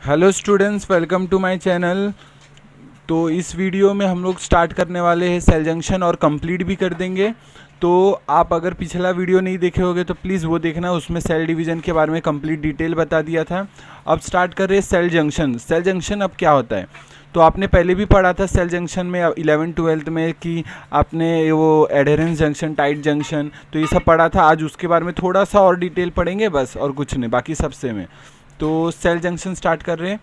Hello students, welcome to my channel. तो इस video में हम लोग स्टार्ट करने वाले हैं सेल जंक्शन और कंप्लीट भी कर देंगे। तो आप अगर पिछला वीडियो नहीं देखे होगे तो प्लीज़ वो देखना, उसमें सेल डिवीज़न के बारे में कंप्लीट डिटेल बता दिया था। अब स्टार्ट कर रहे हैं सेल जंक्शन। सेल जंक्शन अब क्या होता है, तो आपने पहले भी पढ़ा था सेल जंक्शन में 11th-12th में कि आपने वो एडहेरेंस जंक्शन, टाइट जंक्शन, तो ये सब पढ़ा था। आज उसके बारे में थोड़ा सा और डिटेल पढ़ेंगे बस, और कुछ नहीं, बाकी सब सेम है। तो सेल जंक्शन स्टार्ट कर रहे हैं।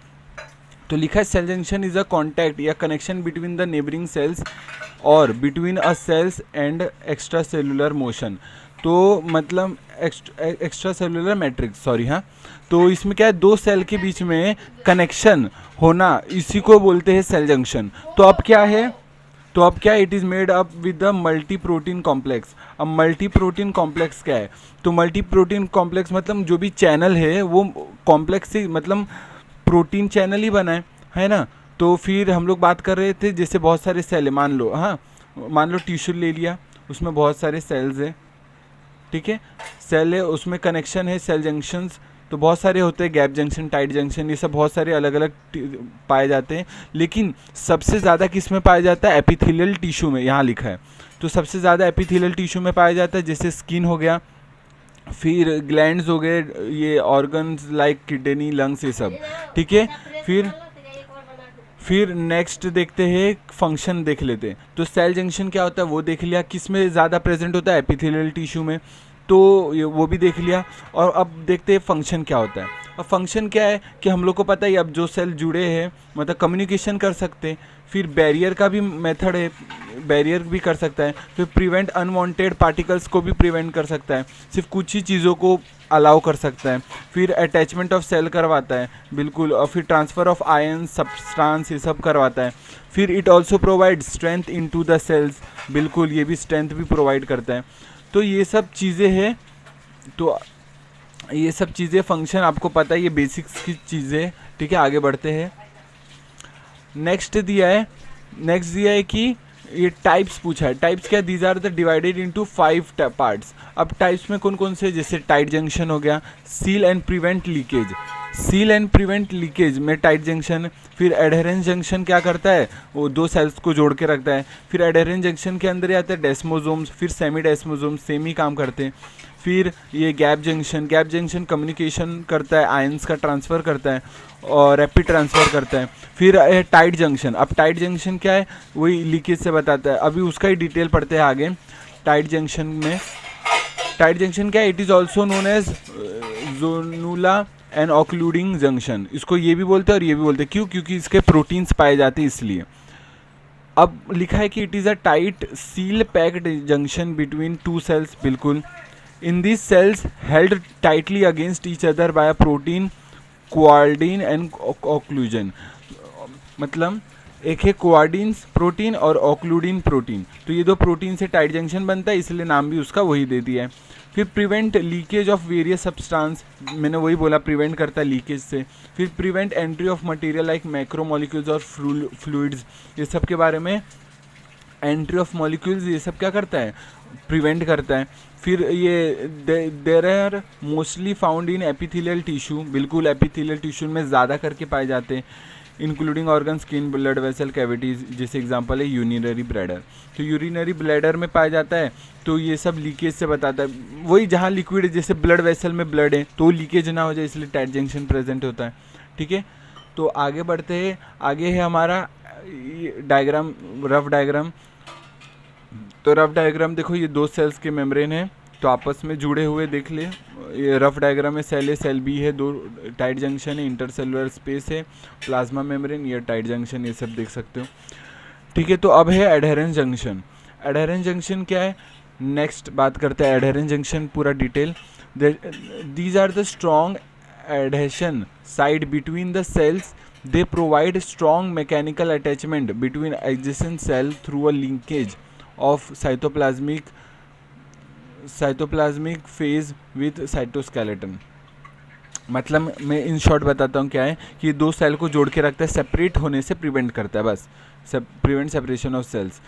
तो लिखा है cell junction is a contact या connection between the neighbouring cells और between a cells and extra cellular motion. तो मतलब एक्स्ट्रा सेलुलर मैट्रिक्स, सॉरी, हाँ। तो इसमें क्या है, दो सेल के बीच में कनेक्शन होना, इसी को बोलते हैं सेल जंक्शन। तो अब क्या है, it is made up with the multi protein complex. अब मल्टी प्रोटीन कॉम्प्लेक्स क्या है, तो मल्टी प्रोटीन कॉम्प्लेक्स मतलब जो भी चैनल है वो कॉम्प्लेक्स से मतलब प्रोटीन चैनल ही बना है ना। तो फिर हम लोग बात कर रहे थे जैसे बहुत सारे सेल है, मान लो, हाँ, मान लो टिश्यू ले लिया, उसमें बहुत सारे सेल्स है, ठीक है, सेल है, उसमें कनेक्शन है, सेल जंक्शंस तो बहुत सारे होते हैं, गैप जंक्शन, टाइट जंक्शन, ये सब बहुत सारे अलग अलग पाए जाते हैं। लेकिन सबसे ज़्यादा किस में पाया जाता है, एपिथेलियल टिश्यू में, यहाँ लिखा है। तो सबसे ज़्यादा एपिथेलियल टिश्यू में पाया जाता है, जैसे स्किन हो गया, फिर ग्लैंड्स हो गए, ये ऑर्गन्स लाइक किडनी, लंग्स, ये सब, ठीक है। फिर नेक्स्ट देखते हैं, फंक्शन देख लेते हैं। तो सेल जंक्शन क्या होता है वो देख लिया, किस में ज़्यादा प्रेजेंट होता है, एपिथेलियल टिश्यू में, तो ये वो भी देख लिया। और अब देखते हैं फंक्शन क्या होता है। अब फंक्शन क्या है कि हम लोग को पता है, अब जो सेल जुड़े हैं मतलब कम्युनिकेशन कर सकते हैं। फिर बैरियर का भी मेथड है, बैरियर भी कर सकता है। फिर प्रिवेंट अनवांटेड पार्टिकल्स को भी प्रिवेंट कर सकता है, सिर्फ कुछ ही चीज़ों को अलाउ कर सकता है। फिर अटैचमेंट ऑफ सेल करवाता है, बिल्कुल। और फिर ट्रांसफ़र ऑफ आयन, सब्सटेंस, ये सब करवाता है। फिर it also provide strength into the cells, बिल्कुल, ये भी स्ट्रेंथ भी प्रोवाइड करता है। तो ये सब चीज़ें हैं। तो ये सब चीज़ें, फंक्शन आपको पता है, ये बेसिक्स की चीज़ें, ठीक है। आगे बढ़ते हैं। नेक्स्ट दिया है कि ये टाइप्स पूछा है। टाइप्स क्या, these are the divided into 5 parts. अब टाइप्स में कौन कौन से, जैसे टाइट जंक्शन हो गया, seal and prevent leakage, seal and prevent leakage में टाइट जंक्शन। फिर एडहेरेंस जंक्शन क्या करता है, वो दो सेल्स को जोड़ के रखता है। फिर एडहेरेंस जंक्शन के अंदर आता है डेस्मोसोम्स, फिर सेमी डेस्मोसोम्स, सेम ही काम करते हैं। फिर ये गैप जंक्शन कम्युनिकेशन करता है, आयंस का ट्रांसफ़र करता है और रैपिड ट्रांसफ़र करता है। फिर टाइट जंक्शन, अब टाइट जंक्शन क्या है वही लीकेज से बताता है, अभी उसका ही डिटेल पढ़ते हैं आगे। टाइट जंक्शन क्या है, it is also known as zonula and occluding junction. इसको ये भी बोलते हैं और ये भी बोलते हैं, क्यों, क्योंकि इसके प्रोटीन्स पाए जाते हैं इसलिए। अब लिखा है कि it is a tight seal packed junction between two cells, बिल्कुल। In this cells held tightly against each other by a protein claudin and occlusion. मतलब एक है कोआर्डिन्स प्रोटीन और ऑक्लूडिन प्रोटीन, तो ये दो प्रोटीन से टाइट जंक्शन बनता है, इसलिए नाम भी उसका वही दे दिया है। फिर prevent leakage of various substance, मैंने वही बोला, प्रिवेंट करता है लीकेज से। फिर prevent entry of material like macromolecules और फ्लूइड्स, ये सब के बारे में, एंट्री ऑफ मॉलिक्यूल्स ये सब क्या करता है, प्रिवेंट करता है। फिर ये there are mostly found in epithelial tissue, बिल्कुल, एपिथेलियल टिश्यू में ज़्यादा करके पाए जाते हैं, including organ, skin, blood vessel cavities, जैसे एग्जांपल है यूरिनरी ब्लैडर। तो यूरिनरी ब्लैडर में पाया जाता है, तो ये सब लीकेज से बताता है, वही जहाँ लिक्विड है, जैसे ब्लड वेसल में ब्लड है तो लीकेज ना हो जाए, इसलिए टाइट जंक्शन प्रेजेंट होता है, ठीक है। तो आगे बढ़ते हैं। आगे है हमारा डायग्राम, रफ डायग्राम। तो रफ डायग्राम देखो, ये दो सेल्स के मेम्ब्रेन है, तो आपस में जुड़े हुए देख ले। ये रफ डायग्राम में सेल ए सेल बी है, दो टाइट जंक्शन है, इंटरसेलुलर स्पेस है, प्लाज्मा मेम्ब्रेन, ये टाइट जंक्शन, ये सब देख सकते हो, ठीक है। तो अब है एडहेरेंस जंक्शन। एडहेरेंस जंक्शन क्या है, नेक्स्ट बात करते हैं एडहेरेंस जंक्शन पूरा detail. These are the strong adhesion side between the cells, they provide strong mechanical attachment between adjacent cell through a linkage of cytoplasmic phase with cytoskeleton। मतलब मैं in short बताता हूँ क्या है कि ये दो सेल को जोड़ के रखता है, सेपरेट होने से प्रिवेंट करता है, बस प्रिवेंट सेपरेशन ऑफ सेल्स,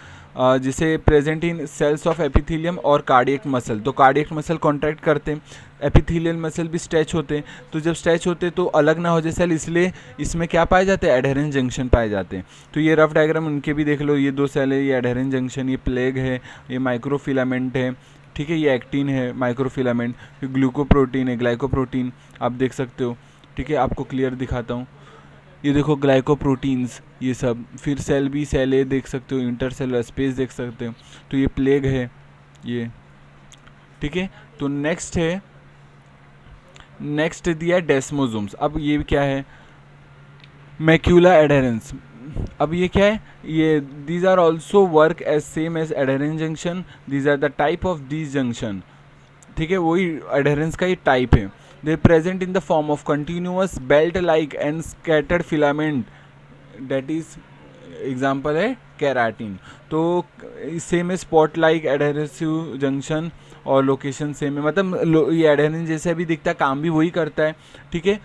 जिसे present in cells of epithelium और कार्डियक मसल। तो कार्डियक मसल कॉन्ट्रैक्ट करते हैं, एपिथेलियल मसल भी स्ट्रेच होते हैं, तो जब स्ट्रेच होते हैं तो अलग ना हो जाए सेल, इसलिए इसमें क्या पाए जाते हैं, एडहेरेंस जंक्शन पाए जाते हैं। तो ये रफ डायग्राम उनके भी देख लो, ये दो सेल है, ये एडहेरेंस जंक्शन, ये प्लेग है, ये माइक्रोफिलामेंट है, ठीक है, ये एक्टिन है माइक्रोफिलामेंट, ये ग्लूकोप्रोटीन है, ग्लाइकोप्रोटीन आप देख सकते हो, ठीक है, आपको क्लियर दिखाता हूँ, ये देखो ग्लाइकोप्रोटीन्स ये सब, फिर सेल बी सेल ए देख सकते हो, इंटरसेलुलर स्पेस देख सकते हो, तो ये प्लेग है ये, ठीक है। तो नेक्स्ट दिया है डेस्मोसोम्स। अब ये क्या है, मैक्यूला एडहेरेंस। अब ये क्या है, ये these are also work as same as adherens junction, these are the type of this junction, ठीक है, वही एडहेरेंस का ये टाइप है। They present in the form of continuous belt like and scattered filament, that is example है keratin. तो same है spot like adhesive junction और लोकेशन सेम है, मतलब ये एडहेरेंस जैसे भी दिखता है, काम भी वही करता है, ठीक है।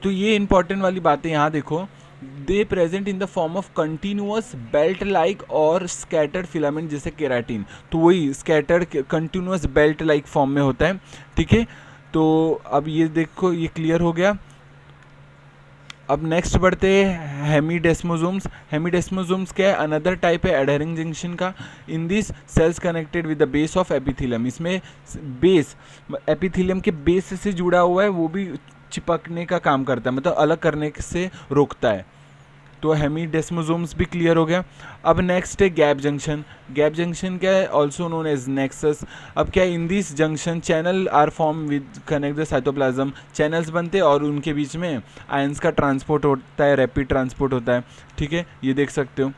तो ये इंपॉर्टेंट वाली बातें यहाँ देखो, दे present in the form of continuous belt like और स्कैटर्ड फिलामेंट जैसे केराटिन, तो वही scattered continuous belt like form में होता है, ठीक है। तो अब ये देखो, ये क्लियर हो गया। अब नेक्स्ट बढ़ते हैं हेमीडेस्मोसोम्स। हेमीडेस्मोसोम्स क्या है, अनदर टाइप है एडहेरिंग जंक्शन का। In this cells connected with the base of epithelium, इसमें बेस एपिथेलियम के बेस से जुड़ा हुआ है, वो भी चिपकने का काम करता है, मतलब अलग करने से रोकता है। तो हेमीडेस्मोसोम्स भी क्लियर हो गया। अब नेक्स्ट है गैप जंक्शन। गैप जंक्शन क्या है, ऑल्सो नोन एज नेक्सस। अब क्या है, in this junction channel are form with connect the cytoplasm, channels बनते हैं और उनके बीच में आयंस का ट्रांसपोर्ट होता है, रैपिड ट्रांसपोर्ट होता है, ठीक है, ये देख सकते हो।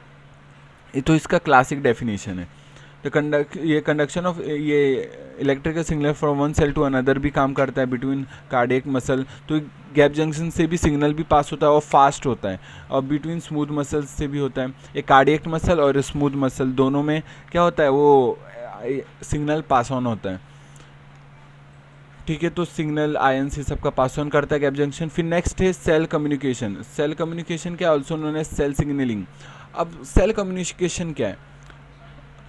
ये तो इसका क्लासिक डेफिनेशन है। तो कंडक्शन ऑफ ये electrical signal from one cell to another भी काम करता है बिटवीन कार्डियक मसल, तो गैप जंक्शन से भी सिग्नल भी पास होता है और फास्ट होता है, और बिटवीन स्मूथ मसल्स से भी होता है। एक कार्डियक मसल और स्मूथ मसल दोनों में क्या होता है, वो सिग्नल पास ऑन होता है, ठीक है। तो सिग्नल आयन से सबका पास ऑन करता है गैप जंक्शन। फिर नेक्स्ट है सेल कम्युनिकेशन। सेल कम्युनिकेशन क्या, also known as cell signalling. अब सेल कम्युनिकेशन क्या है,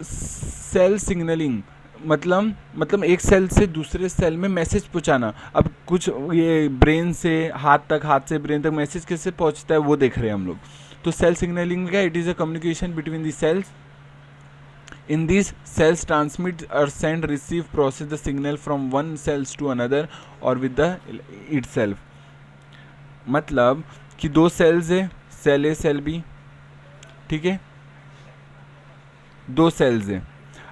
सेल सिग्नलिंग मतलब एक सेल से दूसरे सेल में मैसेज पहुंचाना। अब कुछ ये ब्रेन से हाथ तक, हाथ से ब्रेन तक मैसेज कैसे पहुंचता है वो देख रहे हैं हम लोग। तो सेल सिग्नलिंग क्या, it is a communication between the cells. In this cells transmit और send receive process the signal from one cells to another और विद द इटसेल्फ। मतलब कि दो सेल्स है, सेल ए सेल बी, ठीक है, दो सेल्स हैं।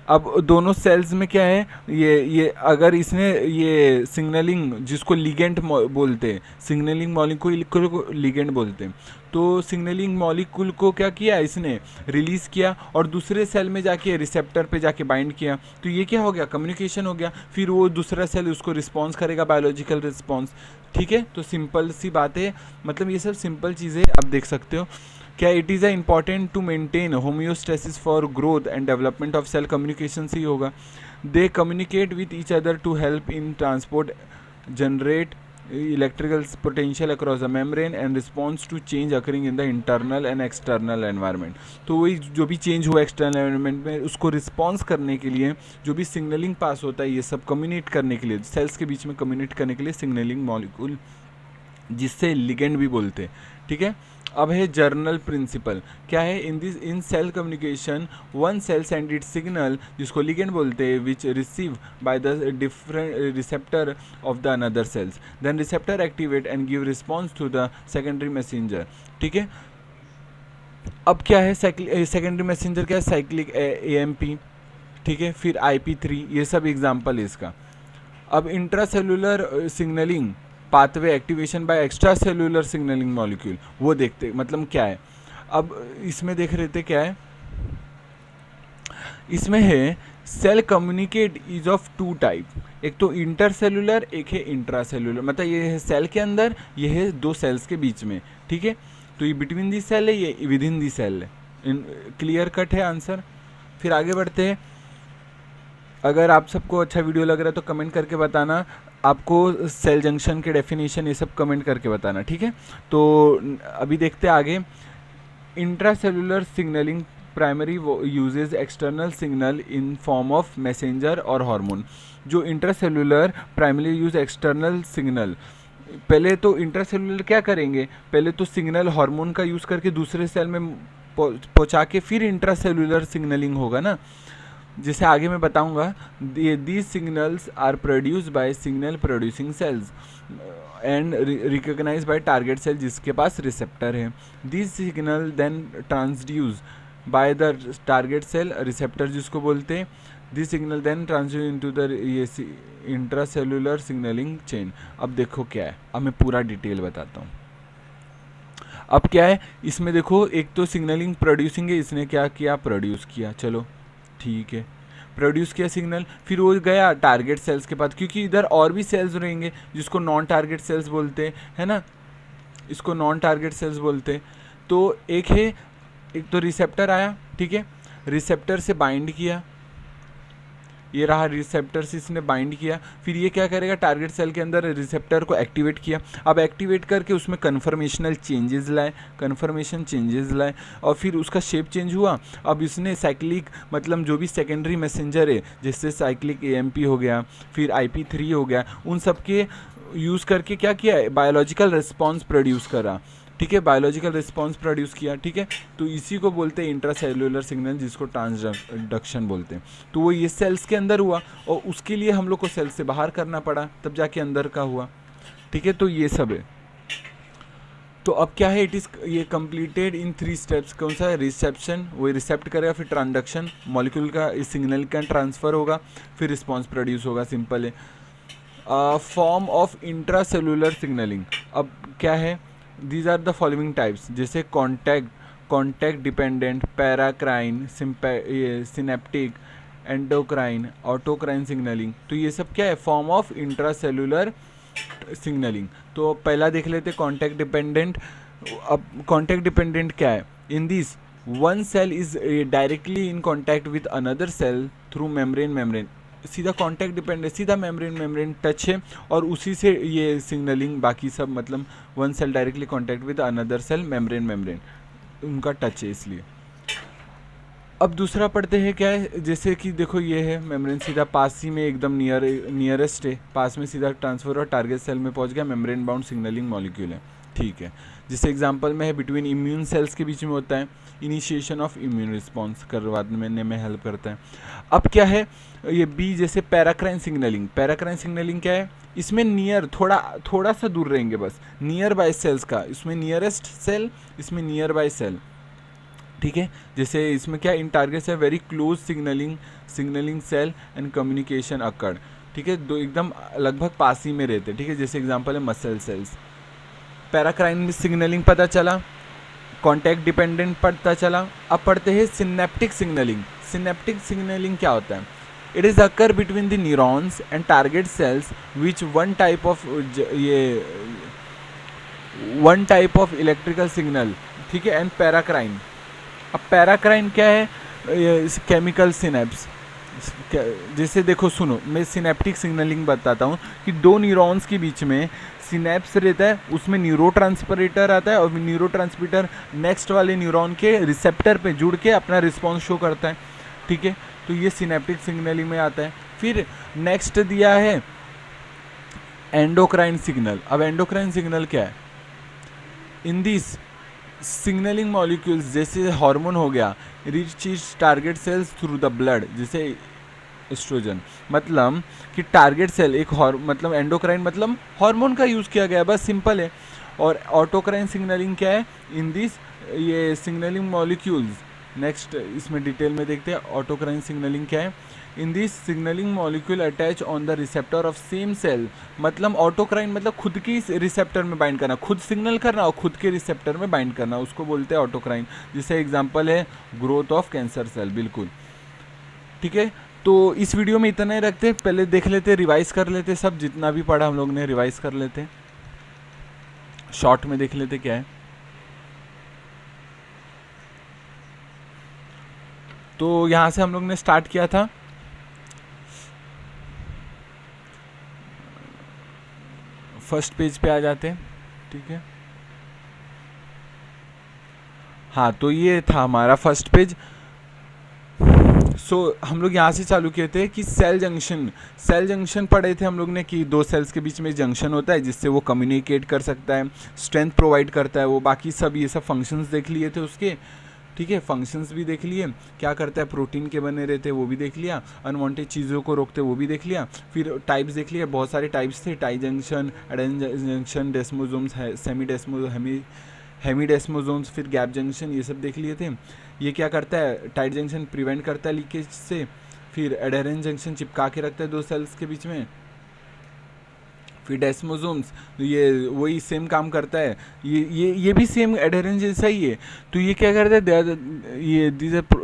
अब दोनों सेल्स में क्या है, ये अगर इसने ये सिग्नलिंग जिसको लिगेंड बोलते हैं, सिग्नलिंग मॉलिक्यूल को लिगेंड बोलते हैं, तो सिग्नलिंग मॉलिक्यूल को क्या किया इसने, रिलीज़ किया और दूसरे सेल में जाके रिसेप्टर पे जाके बाइंड किया, तो ये क्या हो गया, कम्युनिकेशन हो गया। फिर वो दूसरा सेल उसको रिस्पॉन्स करेगा, बायोलॉजिकल रिस्पॉन्स, ठीक है। तो सिंपल सी बात है, मतलब ये सब सिंपल चीज़ें आप देख सकते हो। क्या it is important to maintain homeostasis for growth and development of cell communication से ही होगा। They communicate with each other to help in transport, generate electrical potential across the membrane and response to change occurring in the internal and external environment. तो वही जो भी change हुआ external environment में, उसको रिस्पॉन्स करने के लिए जो भी सिग्नलिंग पास होता है, ये सब कम्युनिकेट करने के लिए, सेल्स के बीच में कम्युनिकेट करने के लिए सिग्नलिंग मॉलिक्यूल, जिससे लिगेंड भी बोलते हैं, ठीक है। अब है जर्नल प्रिंसिपल। क्या है, in cell communication one cell send it signal, जिसको लिगेंड बोलते हैं, which receive by the different receptor of the another cells, then receptor activate and give response to the secondary messenger, ठीक है। अब क्या है, सेकेंडरी मैसेंजर क्या है, साइक्लिक AMP, ठीक है, फिर IP3, ये सब एग्जाम्पल है इसका। अब intracellular signalling pathway activation bye extra cellular signalling molecule, वो देखते मतलब क्या है। अब इसमें देख रहे थे क्या है, इसमें है cell communicate is of two type, एक तो इंटरसेलुलर, एक है इंट्रासेलुलर, मतलब ये है सेल के अंदर, ये है दो सेल्स के बीच में, ठीक है। तो ये बिटवीन दी सेल है, ये विद इन दी सेल है। क्लियर कट है आंसर। फिर आगे बढ़ते हैं। अगर आप सबको अच्छा वीडियो लग रहा है तो कमेंट करके बताना। आपको सेल जंक्शन के डेफिनेशन ये सब कमेंट करके बताना, ठीक है। तो अभी देखते हैं आगे। Intracellular signalling primary uses external signal in form of messenger और हार्मोन। जो intracellular primary use external signal, पहले तो इंट्रासेलुलर क्या करेंगे, पहले तो सिग्नल हार्मोन का यूज़ करके दूसरे सेल में पहुंचा के फिर इंट्रासेलुलर सिग्नलिंग होगा ना, जिसे आगे मैं बताऊंगा। These signals are produce by signal producing cells and recognize by target cell जिसके पास रिसेप्टर है। These signal then transduce by the target cell receptor जिसको बोलते हैं। This signal then transduce into the intracellular signalling chain. अब देखो क्या है, अब मैं पूरा डिटेल बताता हूँ। अब क्या है इसमें देखो, एक तो सिग्नलिंग प्रोड्यूसिंग है, इसने क्या किया, प्रोड्यूस किया, चलो ठीक है, प्रोड्यूस किया सिग्नल, फिर वो गया टारगेट सेल्स के पास, क्योंकि इधर और भी सेल्स रहेंगे जिसको नॉन टारगेट सेल्स बोलते हैं ना, इसको नॉन टारगेट सेल्स बोलते हैं। तो एक है, एक तो रिसेप्टर आया, ठीक है, रिसेप्टर से बाइंड किया, ये रहा रिसेप्टर से इसने बाइंड किया, फिर ये क्या करेगा, टारगेट सेल के अंदर रिसेप्टर को एक्टिवेट किया। अब एक्टिवेट करके उसमें कन्फर्मेशनल चेंजेस लाए, कन्फर्मेशन चेंजेस लाए, और फिर उसका शेप चेंज हुआ। अब इसने साइक्लिक मतलब जो भी सेकेंडरी मैसेंजर है, जैसे साइक्लिक AMP हो गया, फिर IP3 हो गया, उन सब के यूज़ करके क्या किया, बायोलॉजिकल रिस्पॉन्स प्रोड्यूस करा, ठीक है, बायोलॉजिकल रिस्पॉन्स प्रोड्यूस किया, ठीक है। तो इसी को बोलते हैं इंट्रासेलुलर सिग्नल, जिसको ट्रांसडक्शन बोलते हैं। तो वो ये सेल्स के अंदर हुआ और उसके लिए हम लोग को सेल से बाहर करना पड़ा, तब जाके अंदर का हुआ, ठीक है। तो ये सब है। तो अब क्या है, इट इज़ ये कंप्लीटेड इन 3 स्टेप्स। कौन सा है, रिसेप्शन, वो रिसेप्ट करेगा, फिर ट्रांसडक्शन, मॉलिक्यूल का इस सिग्नल का ट्रांसफ़र होगा, फिर रिस्पॉन्स प्रोड्यूस होगा, सिंपल है। फॉर्म ऑफ इंट्रासेलुलर सिग्नलिंग, अब क्या है, these are the following types, जैसे contact dependent, paracrine, synaptic, endocrine, autocrine signalling. तो ये सब क्या है, फॉर्म ऑफ इंट्रासेलुलर सिग्नलिंग। तो पहला देख लेते कॉन्टैक्ट डिपेंडेंट। अब कॉन्टैक्ट डिपेंडेंट क्या है, in this one cell is directly in contact with another cell through membrane, सीधा कॉन्टैक्ट डिपेंडेंट, सीधा मेम्ब्रेन टच है और उसी से ये सिग्नलिंग, बाकी सब मतलब one cell directly contact with another cell, membrane उनका टच है इसलिए। अब दूसरा पढ़ते हैं क्या है, जैसे कि देखो ये है मेम्ब्रेन, सीधा पास ही में एकदम नियरेस्ट है, पास में सीधा ट्रांसफर और टारगेट सेल में पहुंच गया, मेम्ब्रेन बाउंड सिग्नलिंग मॉलिक्यूल है, ठीक है। जिससे एग्जांपल में है बिटवीन इम्यून सेल्स के बीच में होता है, इनिशिएशन ऑफ इम्यून रिस्पॉन्स करवाने में हेल्प करता है। अब क्या है ये बी, जैसे पैराक्राइन सिग्नलिंग क्या है, इसमें नियर थोड़ा सा दूर रहेंगे बस, नियर बाय सेल्स का, इसमें नियरेस्ट सेल, इसमें नियर बाय सेल, ठीक है। जैसे इसमें क्या, इन टारगेट्स है very close signalling cell and communication occurred, ठीक है, दो एकदम लगभग पास ही में रहते, ठीक है। जैसे एग्जांपल है मसल सेल्स। पैराक्राइन में सिग्नलिंग पता चला, कॉन्टैक्ट डिपेंडेंट पता चला। अब पढ़ते हैं सिनेप्टिक सिग्नलिंग क्या होता है, it is occur between the neurons and target cells which one type of electrical signal, ठीक है, एंड पैराक्राइन। अब पैराक्राइन क्या है, केमिकल सिनेप्स, जैसे देखो सुनो, मैं सिनेप्टिक सिग्नलिंग बताता हूँ कि दो न्यूरॉन्स के बीच में सिनेप्स रहता है, उसमें न्यूरोट्रांसमीटर आता है और न्यूरोट्रांसमीटर नेक्स्ट वाले न्यूरॉन के रिसेप्टर पे जुड़ के अपना रिस्पॉन्स शो करता है, ठीक है। तो ये सिनेप्टिक सिग्नलिंग में आता है। फिर नेक्स्ट दिया है एंडोक्राइन सिग्नल। अब एंडोक्राइन सिग्नल क्या है, इन दिस सिग्नलिंग मॉलिक्यूल्स, जैसे हार्मोन हो गया, reach target cells through the blood, जैसे एस्ट्रोजन, मतलब कि टारगेट सेल एक मतलब एंडोक्राइन मतलब हार्मोन का यूज़ किया गया, बस सिंपल है। और ऑटोक्राइन सिग्नलिंग क्या है, इन दिस ये सिग्नलिंग मॉलिक्यूल्स, नेक्स्ट इसमें डिटेल में देखते हैं ऑटोक्राइन सिग्नलिंग क्या है। In this signalling molecule attach on the receptor of same cell, मतलब ऑटोक्राइन मतलब खुद की रिसेप्टर में बाइंड करना, खुद सिग्नल करना और खुद के रिसेप्टर में बाइंड करना, उसको बोलते हैं ऑटोक्राइन। जैसे एग्जांपल है ग्रोथ ऑफ कैंसर सेल, बिल्कुल ठीक है। तो इस वीडियो में इतना ही रखते, पहले देख लेते, रिवाइज कर लेते, सब जितना भी पढ़ा हम लोग ने रिवाइज कर लेते, शॉर्ट में देख लेते क्या है। तो यहाँ से हम लोग ने स्टार्ट किया था फर्स्ट पेज पे आ जाते हैं, ठीक है। हाँ, तो ये था हमारा फर्स्ट पेज। हम लोग यहाँ से चालू किए थे कि सेल जंक्शन पढ़े थे हम लोग ने कि दो सेल्स के बीच में जंक्शन होता है जिससे वो कम्युनिकेट कर सकता है, स्ट्रेंथ प्रोवाइड करता है वो, बाकी सब ये सब फंक्शंस देख लिए थे उसके, ठीक है। फंक्शंस भी देख लिए, क्या करता है, प्रोटीन के बने रहते वो भी देख लिया, अनवांटेड चीज़ों को रोकते वो भी देख लिया। फिर टाइप्स देख लिया, बहुत सारे टाइप्स थे, tight junction, adherens junction, desmosomes, hemidesmosomes, फिर गैप जंक्शन, ये सब देख लिए थे। ये क्या करता है, टाइट जंक्शन प्रिवेंट करता है लीकेज से, फिर एडेरेंस जंक्शन चिपका के रखता है दो सेल्स के बीच में, फिर डेस्मोसोम्स, तो ये वही सेम काम करता है, ये भी सेम एडेरेंस जैसा ही है। तो ये क्या करता है,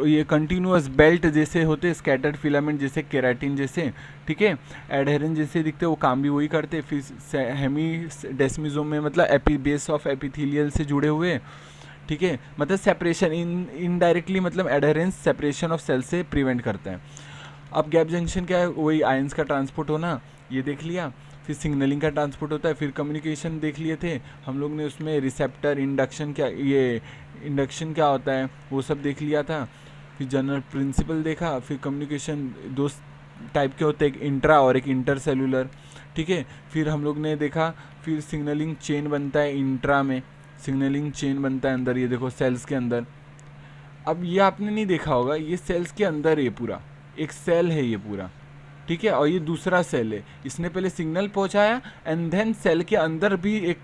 ये कंटिन्यूअस बेल्ट जैसे होते हैं, स्कैटर्ड फिलामेंट जैसे, केराटिन जैसे, ठीक है, एडहेरेंस जैसे दिखते, वो काम भी वही करते। फिर हेमी डेस्मिसोम में मतलब बेस ऑफ एपिथेलियल से जुड़े हुए, ठीक है, मतलब सेपरेशन इनडायरेक्टली, मतलब एडहेरेंस सेपरेशन ऑफ सेल से प्रिवेंट करता है। अब गैप जंक्शन क्या है, वही आयंस का ट्रांसपोर्ट होना, ये देख लिया। फिर सिग्नलिंग का ट्रांसपोर्ट होता है, फिर कम्युनिकेशन देख लिए थे हम लोग ने, उसमें रिसेप्टर, इंडक्शन क्या होता है वो सब देख लिया था। फिर जनरल प्रिंसिपल देखा, फिर कम्युनिकेशन दो टाइप के होते हैं, एक इंट्रा और एक इंटर सेलुलर, ठीक है। फिर हम लोग ने देखा, फिर सिग्नलिंग चेन बनता है इंट्रा में, सिग्नलिंग चेन बनता है अंदर, ये देखो सेल्स के अंदर। अब ये आपने नहीं देखा होगा, ये सेल्स के अंदर है, पूरा एक सेल है ये पूरा, ठीक है, और ये दूसरा सेल है, इसने पहले सिग्नल पहुंचाया एंड देन सेल के अंदर भी एक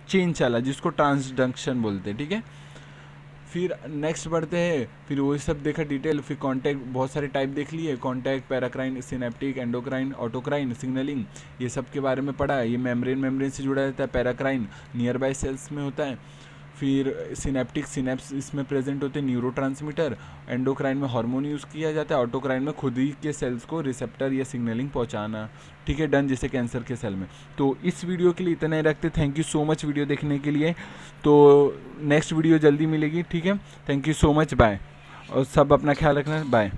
चेन चला जिसको ट्रांसडक्शन बोलते हैं, ठीक है। फिर नेक्स्ट बढ़ते हैं, फिर वही सब देखा डिटेल, फिर कॉन्टैक्ट बहुत सारे टाइप देख लिए, contact, paracrine, synaptic, endocrine, autocrine, signalling, ये सब के बारे में पढ़ा। ये मेम्ब्रेन से जुड़ा रहता है, पैराक्राइन नियर बाय सेल्स में होता है, फिर सिनेप्टिक, सिनेप्स इसमें प्रेजेंट होते हैं, न्यूरोट्रांसमीटर, एंडोक्राइन में हार्मोन यूज़ किया जाता है, ऑटोक्राइन में खुद ही के सेल्स को रिसेप्टर या सिग्नलिंग पहुंचाना, ठीक है, डन, जैसे कैंसर के सेल में। तो इस वीडियो के लिए इतना ही रखते, thank you so much video देखने के लिए। तो नेक्स्ट वीडियो जल्दी मिलेगी, ठीक है, thank you so much, bye, और सब अपना ख्याल रखना, बाय।